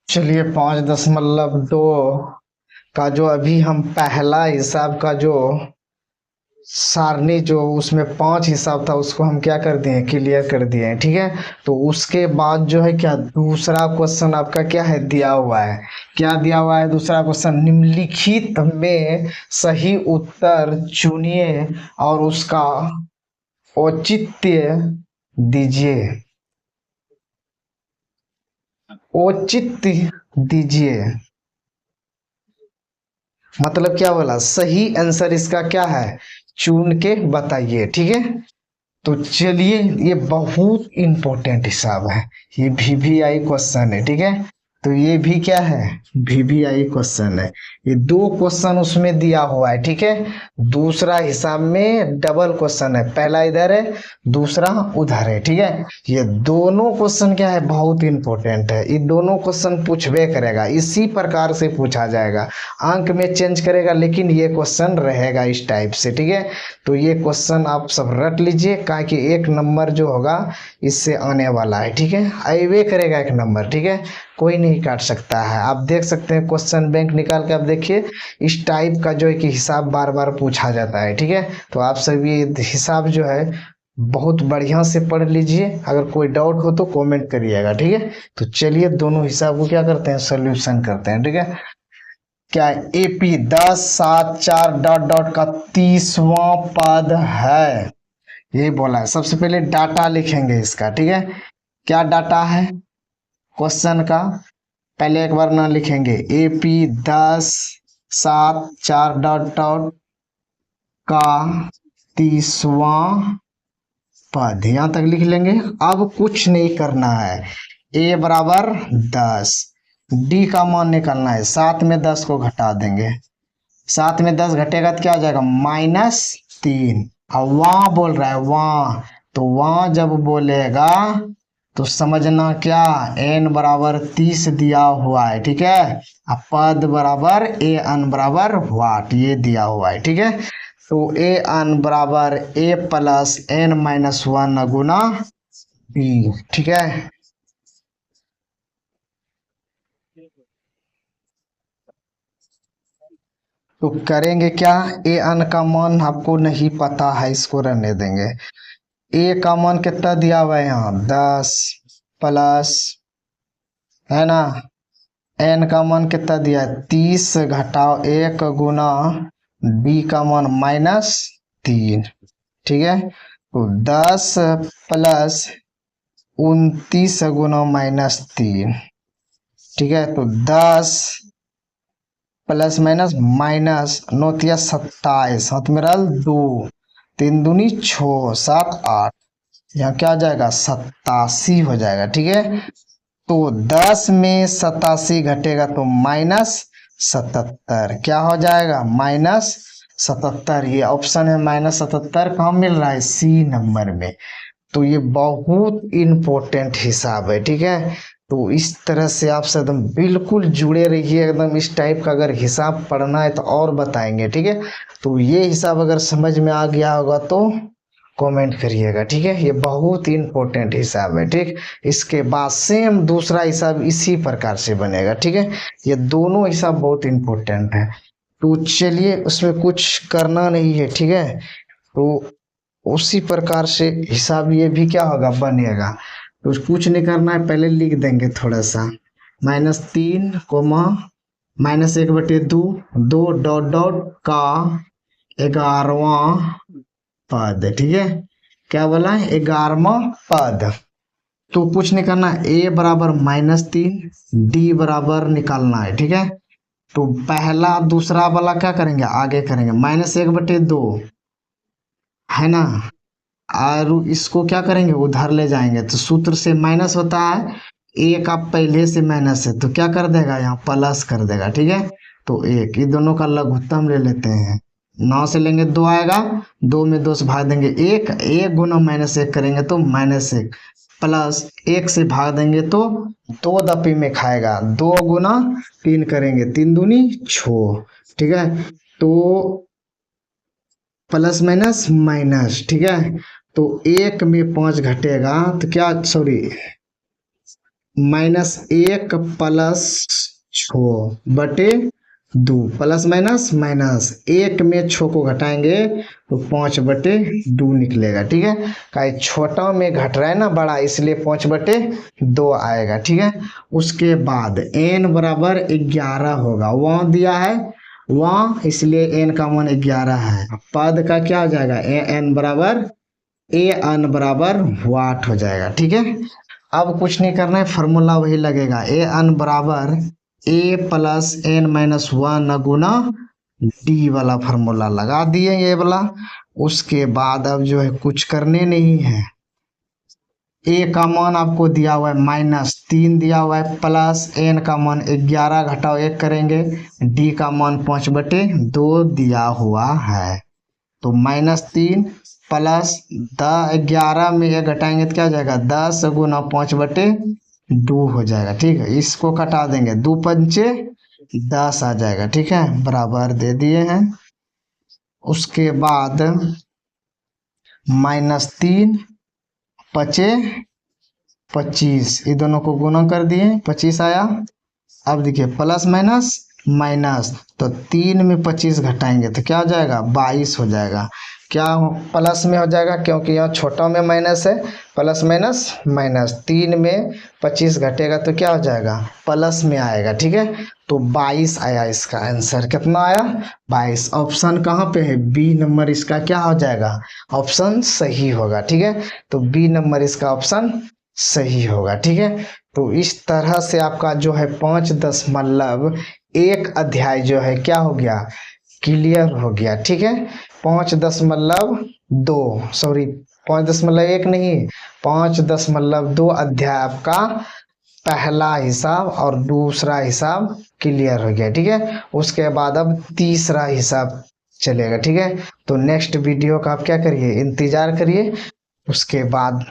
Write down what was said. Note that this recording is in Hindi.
चलिए 5.2 का जो अभी हम पहला हिसाब का जो सारणी जो उसमें 5 हिसाब था उसको हम क्या कर दिए, क्लियर कर दिए हैं। ठीक है, तो उसके बाद जो है क्या दूसरा क्वेश्चन आपका क्या है दिया हुआ है। क्या दिया हुआ है दूसरा क्वेश्चन, निम्नलिखित में सही उत्तर चुनिए और उसका औचित्य दीजिए। औचित्य दीजिए मतलब क्या बोला, सही आंसर इसका क्या है चुन के बताइए। ठीक है, तो चलिए ये बहुत इंपॉर्टेंट हिसाब है, ये VVI क्वेश्चन है। ठीक है, तो ये भी क्या है VVI क्वेश्चन है। ये दो क्वेश्चन उसमें दिया हुआ है। ठीक है, दूसरा हिसाब में डबल क्वेश्चन है, पहला इधर है दूसरा उधर है। ठीक है, ये दोनों क्वेश्चन क्या है बहुत इंपॉर्टेंट है, ये दोनों क्वेश्चन पूछबे करेगा, इसी प्रकार से पूछा जाएगा, अंक में चेंज करेगा लेकिन ये क्वेश्चन रहेगा इस टाइप से। ठीक है, तो ये क्वेश्चन आप सब रट लीजिए, कहा कि 1 नंबर जो होगा इससे आने वाला है। ठीक है, आइवे करेगा 1 नंबर। ठीक है, कोई नहीं काट सकता है। आप देख सकते हैं क्वेश्चन बैंक निकाल के, आप देखिए इस टाइप का जो है कि हिसाब बार बार पूछा जाता है। ठीक है, तो आप सब ये हिसाब जो है बहुत बढ़िया से पढ़ लीजिए, अगर कोई डाउट हो तो कमेंट करिएगा। ठीक है, तो चलिए दोनों हिसाब को क्या करते हैं सोल्यूशन करते हैं। ठीक है, क्या है AP 10, 7, 4 डॉट डॉट का 30वां पद है, यही बोला है। सबसे पहले डाटा लिखेंगे इसका। ठीक है, क्या डाटा है क्वेश्चन का, पहले एक बार ना लिखेंगे AP 10, 7, 4 डॉट डॉट का 30वां पद, यहां तक लिख लेंगे। अब कुछ नहीं करना है, A बराबर 10, D का मान निकालना है, 7 में 10 को घटा देंगे, 7 में 10 घटेगा तो क्या हो जाएगा -3। अब वहां बोल रहा है वहां, तो वहां जब बोलेगा तो समझना क्या n बराबर 30 दिया हुआ है। ठीक है, अब पद बराबर ए अन बराबर वाट ये दिया हुआ है। ठीक है, तो ए अन बराबर A+n-1 गुना b। ठीक है, तो करेंगे क्या, ए अन का मान आपको नहीं पता है, इसको रहने देंगे। ए का मान कितना दिया हुआ है यहाँ 10 प्लस, है ना, एन का मान कितना दिया है 30 घटाओ 1 गुना बी का मान -3। ठीक है, तो 10 प्लस 29 गुना -3। ठीक है, तो 10 प्लस माइनस माइनस 9 × 27, हाथ में रहा 2, 3 दूनी 6, 7 8, यहाँ क्या आ जाएगा 87 हो जाएगा। ठीक है, तो 10 में 87 घटेगा तो -77, क्या हो जाएगा -77। ये ऑप्शन है -77, कहाँ मिल रहा है C नंबर में। तो ये बहुत इम्पोर्टेंट हिसाब है। ठीक है, तो इस तरह से आप से एकदम बिल्कुल जुड़े रहिए, एकदम इस टाइप का अगर हिसाब पढ़ना है तो और बताएंगे। ठीक है, तो ये हिसाब अगर समझ में आ गया होगा तो कमेंट करिएगा। ठीक है, ये बहुत ही इंपॉर्टेंट हिसाब है। ठीक, इसके बाद सेम दूसरा हिसाब इसी प्रकार से बनेगा। ठीक है, ये दोनों हिसाब बहुत इंपॉर्टेंट है, तो चलिए उसमें कुछ करना नहीं है। ठीक है, तो उसी प्रकार से हिसाब ये भी क्या होगा बनेगा, तो कुछ नहीं करना है, पहले लिख देंगे थोड़ा सा -3 कोमा -1/2, 2 डॉट डॉट का 11वां पद। ठीक है, क्या बोला है 11वां पद, तो कुछ नहीं करना, A बराबर -3, D बराबर निकालना है। ठीक है, तो पहला दूसरा वाला क्या करेंगे आगे करेंगे, -1/2 है ना, और इसको क्या करेंगे उधर ले जाएंगे, तो सूत्र से माइनस होता है, एक आप पहले से माइनस है तो क्या कर देगा यहाँ प्लस कर देगा। ठीक है, तो एक ये दोनों का लघुत्तम ले लेते हैं, 9 से लेंगे 2 आएगा, 2 में 2 से भाग देंगे 1, 1 गुना -1 करेंगे तो -1, प्लस 1 से भाग देंगे तो 2 दफे में खाएगा, 2 गुना 3 करेंगे, 3 दूनी 6, ठीक है। तो प्लस माइनस माइनस, ठीक है। तो 1 में 5 घटेगा तो क्या, सॉरी, -1 प्लस 6 बटे 2, प्लस माइनस माइनस, 1 में 6 को घटाएंगे तो 5 बटे 2 निकलेगा, ठीक है। का छोटा में घट रहा है ना बड़ा, इसलिए 5 बटे 2 आएगा, ठीक है। उसके बाद n बराबर 11 होगा, वहाँ दिया है वहाँ, इसलिए n का मान 11 है। पद का क्या हो जाएगा, n बराबर वाट हो जाएगा, ठीक है। अब कुछ नहीं करना है, फॉर्मूला वही लगेगा, n बराबर a plus n minus 1 Guna D वाला फॉर्मूला लगा दिए ये वाला। उसके बाद अब जो है कुछ करने नहीं है, a का मान आपको दिया हुआ है -3 दिया हुआ है, प्लस n का मान 11 घटाओ 1 करेंगे, d का मान 5 बटे 2 दिया हुआ है। तो -3 प्लस 11 में 1 घटाएंगे तो क्या हो जाएगा, 10 गुना 5 बटे 2 हो जाएगा, ठीक है। इसको कटा देंगे, 2 पंचे 10 आ जाएगा, ठीक है, बराबर दे दिए हैं। उसके बाद -3 पचे 25, ये दोनों को गुना कर दिए, 25 आया। अब देखिए प्लस माइनस माइनस, तो 3 में 25 घटाएंगे तो क्या हो जाएगा, 22 हो जाएगा। क्या प्लस में हो जाएगा, क्योंकि यहाँ छोटा में माइनस है, प्लस माइनस माइनस, 3 में 25 घटेगा तो क्या हो जाएगा, प्लस में आएगा, ठीक है। तो 22 आया इसका आंसर, कितना आया, 22। ऑप्शन कहाँ पे है, बी नंबर इसका क्या हो जाएगा, ऑप्शन सही होगा, ठीक है। तो बी नंबर इसका ऑप्शन सही होगा, ठीक है। तो इस तरह से आपका जो है 5.1 अध्याय जो है क्या हो गया, क्लियर हो गया, ठीक है। 5.2, सॉरी 5.1 नहीं, 5.2 अध्याय आपका पहला हिसाब और दूसरा हिसाब क्लियर हो गया, ठीक है। उसके बाद अब तीसरा हिसाब चलेगा, ठीक है। तो नेक्स्ट वीडियो का आप क्या करिए, इंतजार करिए, उसके बाद